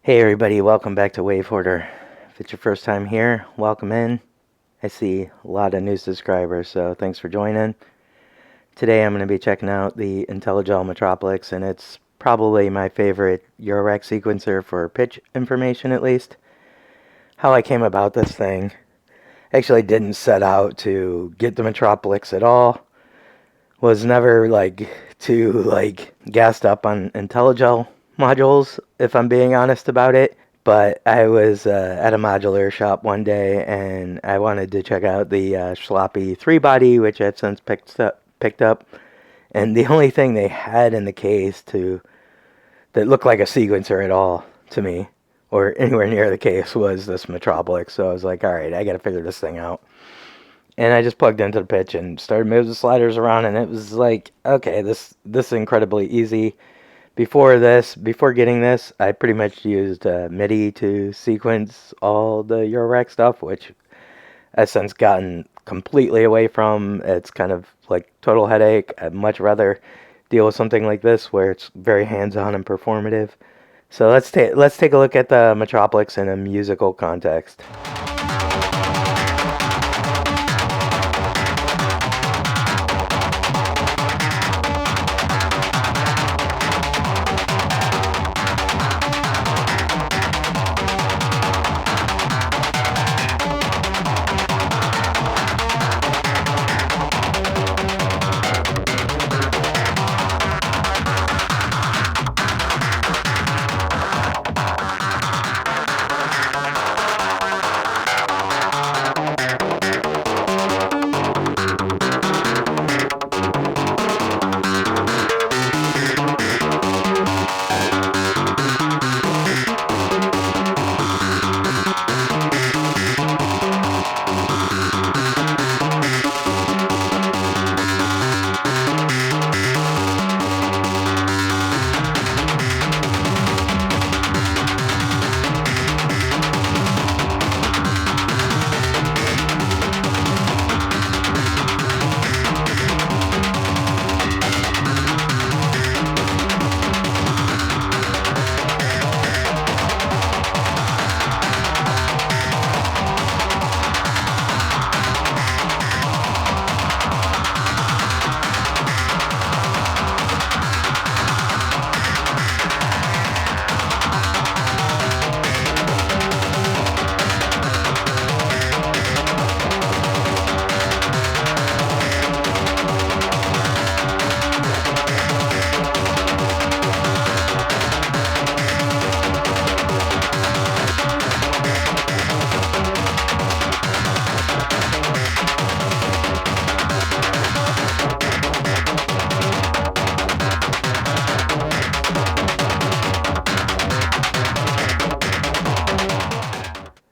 Hey everybody, welcome back to Wave Order. If it's your first time here, welcome in. I see a lot of new subscribers, so thanks for joining. Today I'm going to be checking out the Intellijel Metropolix, and it's probably my favorite eurorack sequencer for pitch information at least. How I came about this thing, actually didn't set out to get the Metropolix at all. Was never too gassed up on Intellijel modules, if I'm being honest about it. But I was at a modular shop one day, and I wanted to check out the Schlappi 3-body, which I've since picked up. And the only thing they had in the case that looked like a sequencer at all to me, or anywhere near the case, was this Metropolix. So I was like, all right, I got to figure this thing out. And I just plugged into the pitch and started moving the sliders around, and it was like, okay, this is incredibly easy. Before getting this, I pretty much used MIDI to sequence all the eurorack stuff, which I've since gotten completely away from. It's kind of like total headache. I'd much rather deal with something like this where it's very hands-on and performative. So let's take a look at the Metropolix in a musical context.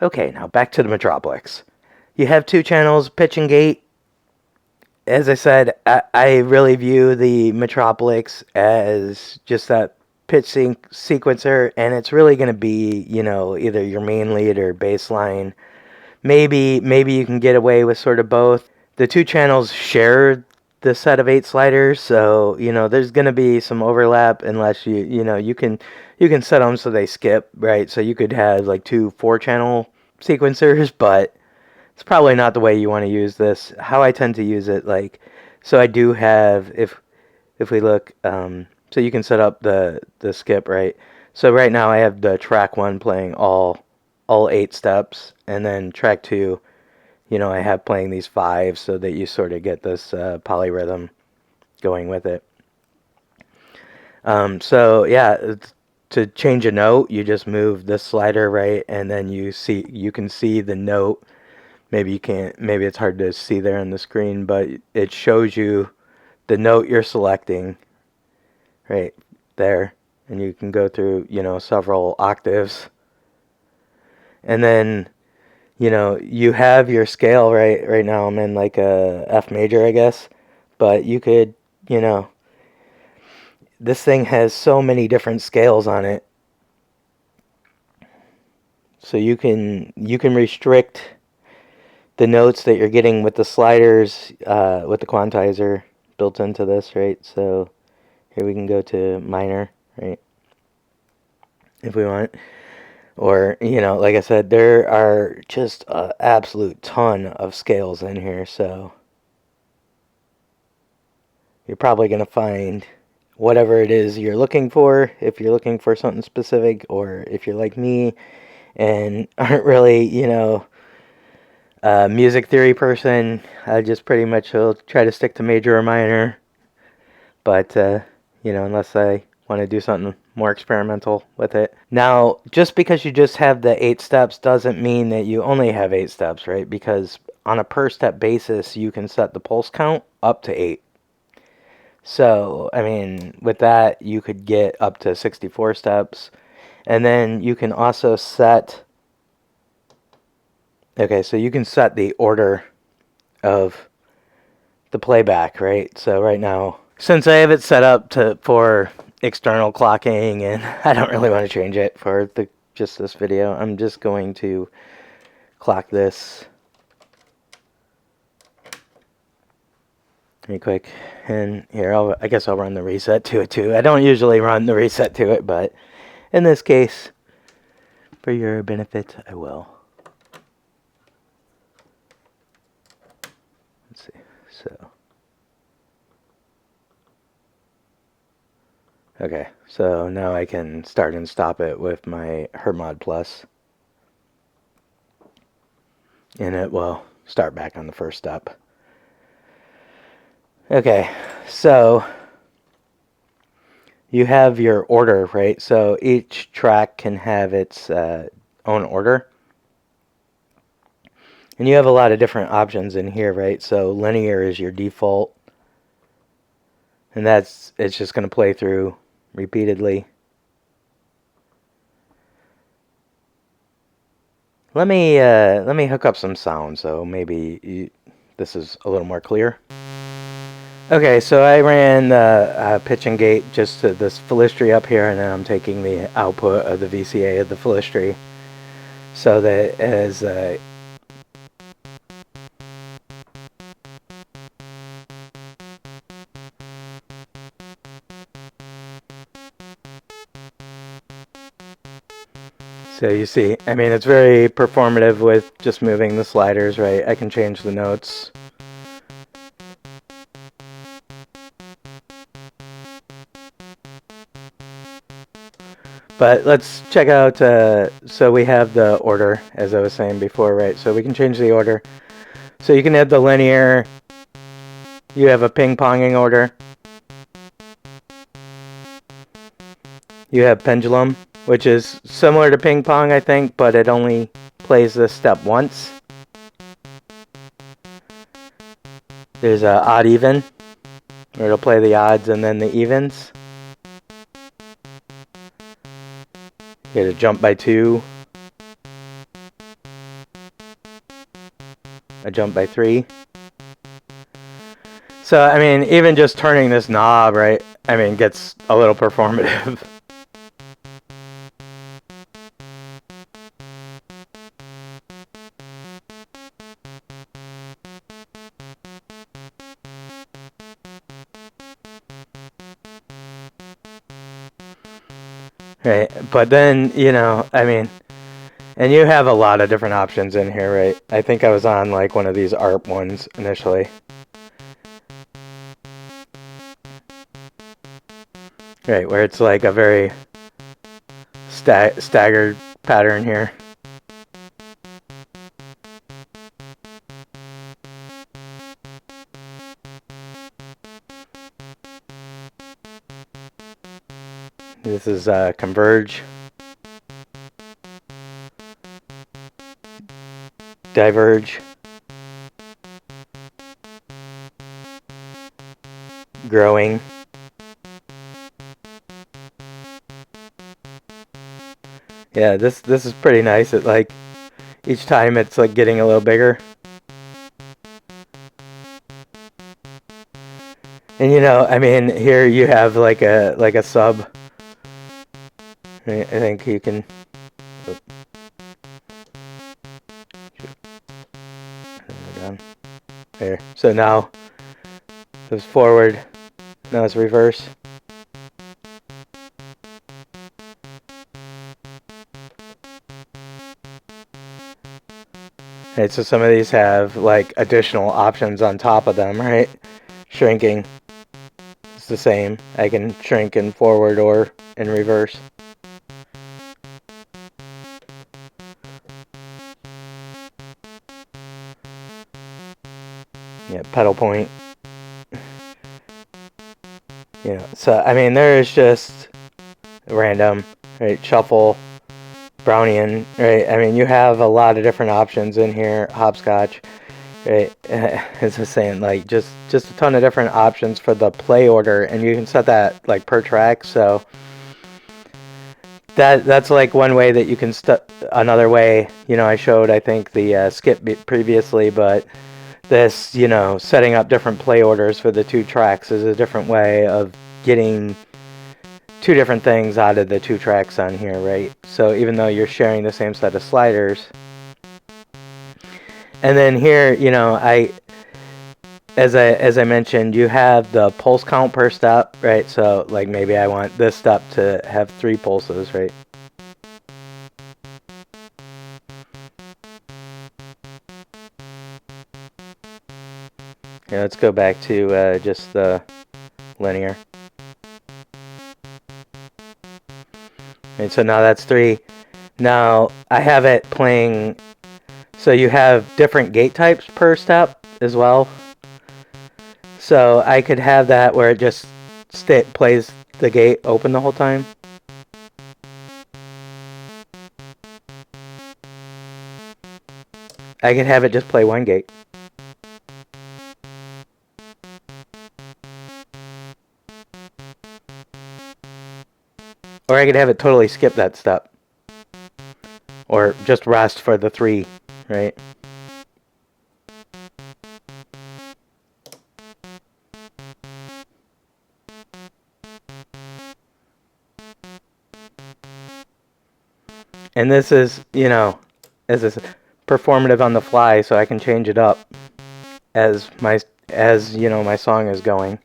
Okay, now back to the Metropolix. You have two channels, pitch and gate. As I said, I really view the Metropolix as just that pitch sequencer, and it's really going to be, either your main lead or bass line. Maybe you can get away with sort of both. The two channels share the set of 8 sliders, so there's going to be some overlap unless you can set them so they skip, right? So you could have like 2 4-channel sequencers, but it's probably not the way you want to use this. How I tend to use it, so I do have, if we look, so you can set up the skip, right? So right now I have the track 1 playing all 8 steps, and then track 2, I have playing these 5 so that you sort of get this polyrhythm going with it. So yeah, to change a note, you just move this slider, right, and then you can see the note. Maybe you can't, maybe it's hard to see there on the screen, but it shows you the note you're selecting right there, and you can go through, several octaves. And then, you have your scale, right now I'm in like a F major, I guess, but you could, this thing has so many different scales on it. So you can restrict the notes that you're getting with the sliders, with the Quantizer built into this, right? So here we can go to minor, right, if we want. Or, you know, like I said, there are just an absolute ton of scales in here, so you're probably going to find whatever it is you're looking for, if you're looking for something specific, or if you're like me and aren't really, you know, a music theory person, I just pretty much will try to stick to major or minor. But, you know, unless I want to do something more experimental with it. Now, just because you just have the 8 steps doesn't mean that you only have 8 steps, right? Because on a per step basis, you can set the pulse count up to 8. So, I mean, with that, you could get up to 64 steps. And then you can also set... Okay, so you can set the order of the playback, right? So right now, since I have it set up for external clocking, and I don't really want to change it for just this video, I'm just going to clock this pretty quick. And here, I guess I'll run the reset to it too. I don't usually run the reset to it, but in this case, for your benefit, I will. Let's see. So, okay, so now I can start and stop it with my Hermod Plus. And it will start back on the first step. Okay, so you have your order, right? So each track can have its own order. And you have a lot of different options in here, right? So linear is your default. And it's just going to play through repeatedly. Let me hook up some sound so maybe this is a little more clear. Okay, so I ran the pitch and gate just to this Falistri up here, and then I'm taking the output of the VCA of the Falistri so that as so you see, I mean, it's very performative with just moving the sliders, right? I can change the notes. But let's check out, so we have the order, as I was saying before, right? So we can change the order. So you can have the linear, you have a ping-ponging order. You have pendulum, which is similar to ping pong, I think, but it only plays this step once. There's a odd even, where it'll play the odds and then the evens. You get a jump by 2, a jump by 3. So, I mean, even just turning this knob, right, I mean, gets a little performative. Right, but then, you know, I mean, and you have a lot of different options in here, right? I think I was on, like, one of these ARP ones initially. Right, where it's like a very staggered pattern here. This is converge, diverge, growing, yeah, this is pretty nice. It, like, each time it's like getting a little bigger. And you know, I mean, here you have like a sub. I think you can. Oh. There. So now it's forward. Now it's reverse. Right, so some of these have like additional options on top of them, right? Shrinking. It's the same. I can shrink in forward or in reverse. Yeah, pedal point. You know, so I mean, there is just random, right? Shuffle, Brownian, right? I mean, you have a lot of different options in here. Hopscotch, right? It's just saying, like, just a ton of different options for the play order, and you can set that like per track. So that's like one way that you can another way. You know, I showed, I think, the skip previously, but this, you know, setting up different play orders for the 2 tracks is a different way of getting 2 different things out of the 2 tracks on here, right? So even though you're sharing the same set of sliders, and then here, you know, as I mentioned, you have the pulse count per step, right? So like maybe I want this step to have 3 pulses, right? Yeah, let's go back to just the linear. And so now that's 3. Now I have it playing, so you have different gate types per step as well. So I could have that where it just plays the gate open the whole time. I could have it just play 1 gate. Or I could have it totally skip that step. Or just rest for the 3, right? And this is, you know, this is performative on the fly, so I can change it up as you know, my song is going.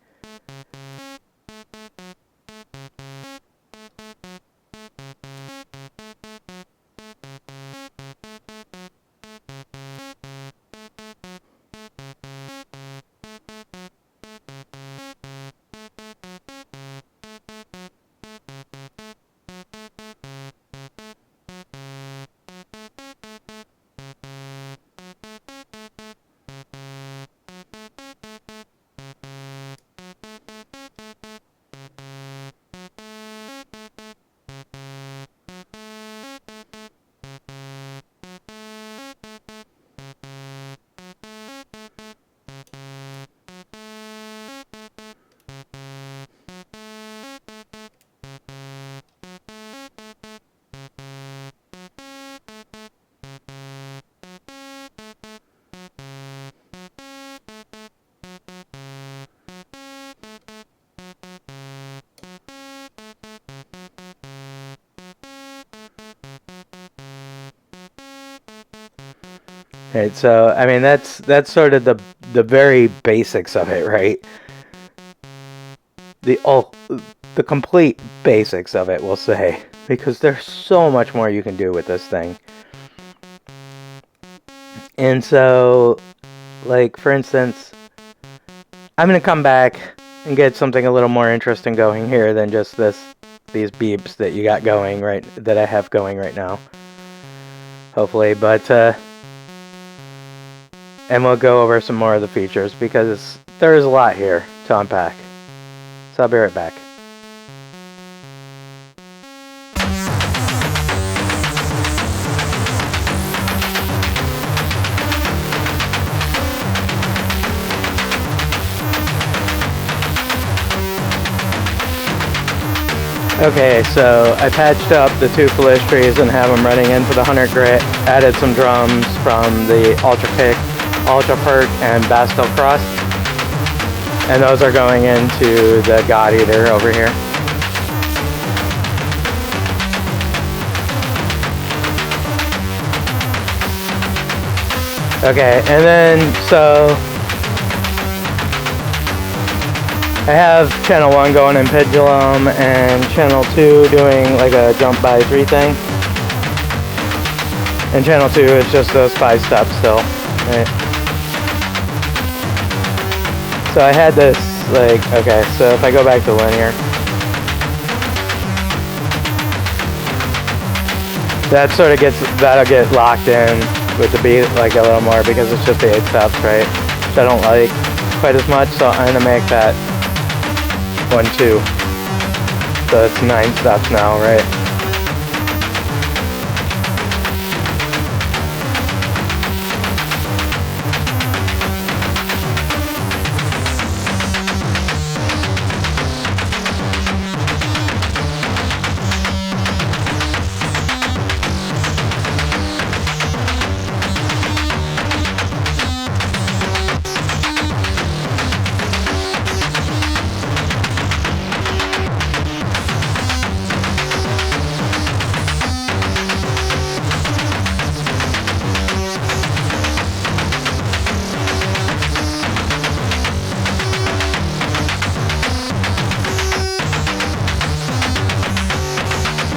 Right, so I mean that's sort of the very basics of it, right? The complete basics of it, we'll say, because there's so much more you can do with this thing. And so, like for instance, I'm gonna come back and get something a little more interesting going here than just these beeps that you got going that I have going right now. Hopefully, but and we'll go over some more of the features because there is a lot here to unpack. So I'll be right back. Okay, so I patched up the 2 Falistris and have them running into the 100 grit. Added some drums from the Ultra-perc and Bastl Crust. And those are going into the Godeater over here. Okay, and then so I have channel 1 going in pendulum and channel 2 doing like a jump by 3 thing. And channel 2 is just those 5 steps still, right? So I had this, like, okay, so if I go back to linear, that sort of gets, that'll get locked in with the beat like a little more because it's just the 8 steps, right? Which I don't like quite as much, so I'm gonna make that 1, 2. So it's 9 steps now, right?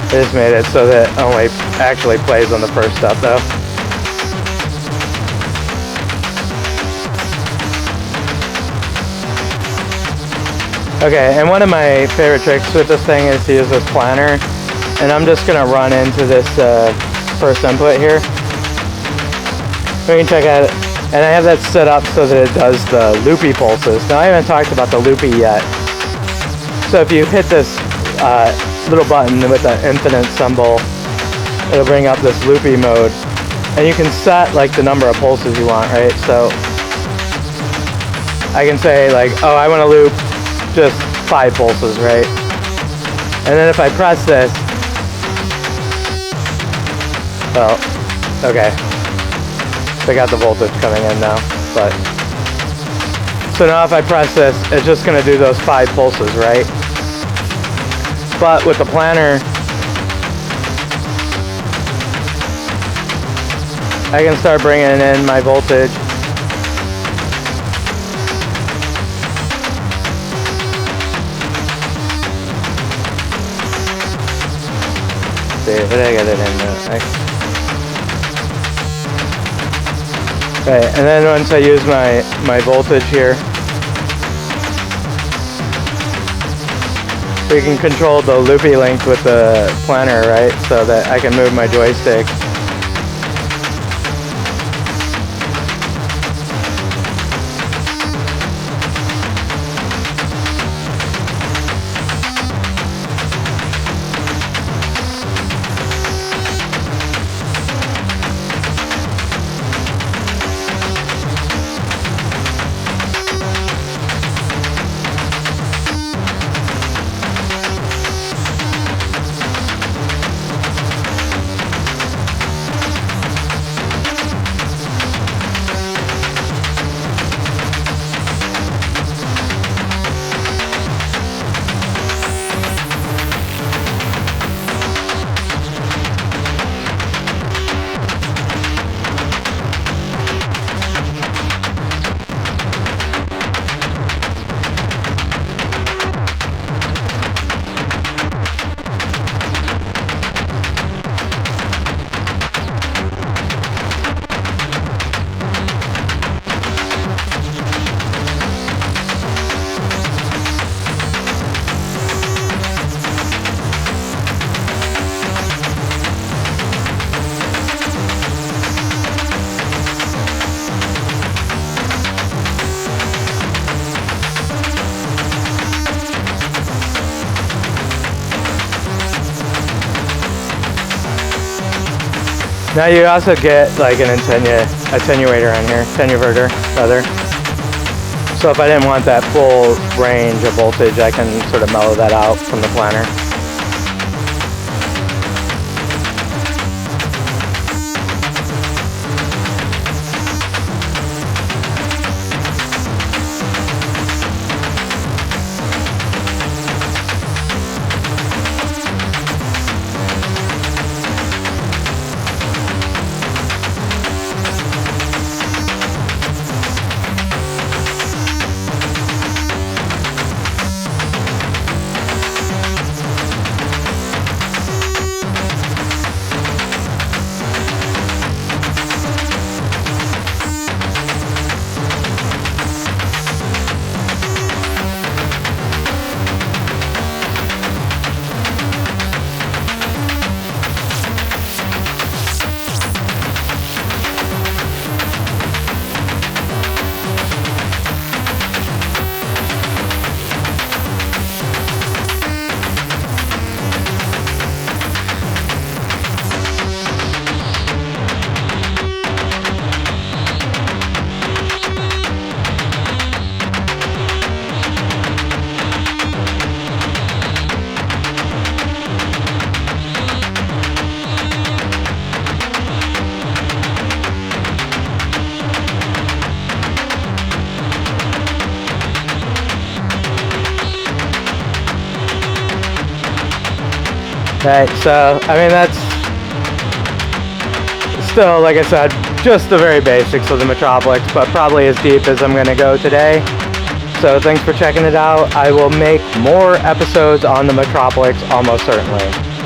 I just made it so that it only actually plays on the first step though. Okay, and one of my favorite tricks with this thing is to use this planner, and I'm just gonna run into this first input here. We can check out it, and I have that set up so that it does the loopy pulses. Now I haven't talked about the loopy yet. So if you hit this little button with the infinite symbol, it'll bring up this loopy mode, and you can set like the number of pulses you want, right? So I can say like, oh, I want to loop just 5 pulses, right? And then if I press this, well, okay, so I got the voltage coming in now, but so now if I press this, it's just going to do those 5 pulses, right? But with the planner, I can start bringing in my voltage. Let's see, what did I get it in there? Okay, and then once I use my voltage here, we can control the loopy link with the planner, right? So that I can move my joystick. Now you also get like an attenuator on here, attenuator rather. So if I didn't want that full range of voltage, I can sort of mellow that out from the planner. Right, so, I mean, that's still, like I said, just the very basics of the Metropolix, but probably as deep as I'm going to go today. So thanks for checking it out. I will make more episodes on the Metropolix almost certainly.